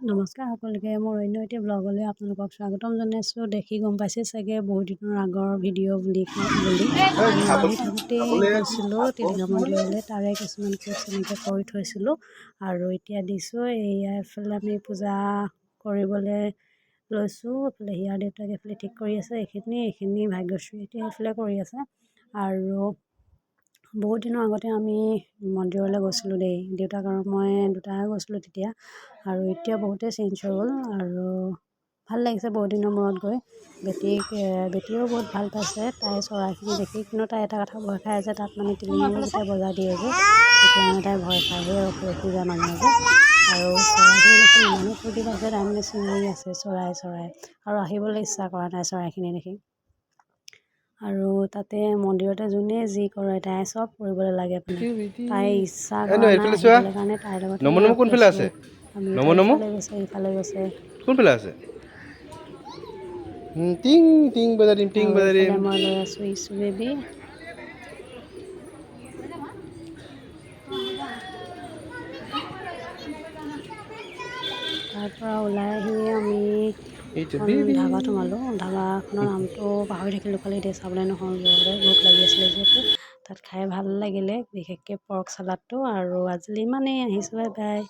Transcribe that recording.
নমস্কাৰ সকলোকে মোৰ অন্য এটি ব্লগলৈ আপোনালোকক স্বাগতম জনাইছোঁ। দেখি গম পাইছে চাগে বহুত দিনৰ আগৰ ভিডিঅ' বুলি আমি আহি থাকোঁতেই গৈছিলোঁ টিলিঙা মন্দিৰলৈ, তাৰে কিছুমান ক্লিপছ এনেকৈ কৰি থৈছিলোঁ আৰু এতিয়া দিছোঁ। এয়া এফালে আমি পূজা কৰিবলৈ লৈছোঁ, এইফালে হিয়াৰ দেউতাক এইফালে ঠিক কৰি আছে, এইখিনি ভাগ্যশ্ৰী এতিয়া এইফালে কৰি আছে। আৰু বহুত দিনৰ আগতে আমি মন্দিৰলৈ গৈছিলোঁ দেই, দেউতাক আৰু মই দুটাই গৈছিলোঁ তেতিয়া, আৰু এতিয়া বহুতেই চেঞ্জ হৈ গ'ল আৰু ভাল লাগিছে বহুত দিনৰ মূৰত গৈ। বেটীয়েও বহুত ভাল পাইছে তাই চৰাইখিনি দেখি, কিন্তু তাই এটা কথা ভয় খাই আছে, তাত মানে টিলিঙাবোৰ যেতিয়া বজাই দিয়ে যে তেতিয়া মানে তাই ভয় খাই ৰখি যায় মাজে মাজে। আৰু চৰাইখিনি দেখি ইমানেই ফূৰ্তি পাইছে, তাই মানে চিঞৰি আছে চৰাই আৰু আহিবলৈ ইচ্ছা কৰা নাই চৰাইখিনি দেখি। আৰু তাতে মন্দিৰতে যোনে যি কৰে তাই চব কৰিবলৈ লাগে, মানে তাই ইচ্ছা কৰা নাই আহিবলৈ কাৰণে তাইৰ লগতে মই ৰখি আছোঁ। আমি ইফালে গৈছে কোনফালে আছে? টিং টিং বজাই দিম, টিং আৰু বজাই দিম। এইফালে মই লৈ আছোঁ ইছু বেবী। তাৰ পৰা ওলাই আহি আমি এইটো এখন বেবী। ধাবাত সোমালোঁ। ধাবাখনৰ নামটো পাহৰি থাকিলোঁ, খালি এতিয়া চাবলৈ নহ'ল, ভোক লাগি আছিলে যিহেতু। তাত খাই ভাল লাগিলে, বিশেষকৈ পৰ্ক চালাডটো। আৰু আজিলৈ ইমানেই, আহিছোঁ, বাই বাই।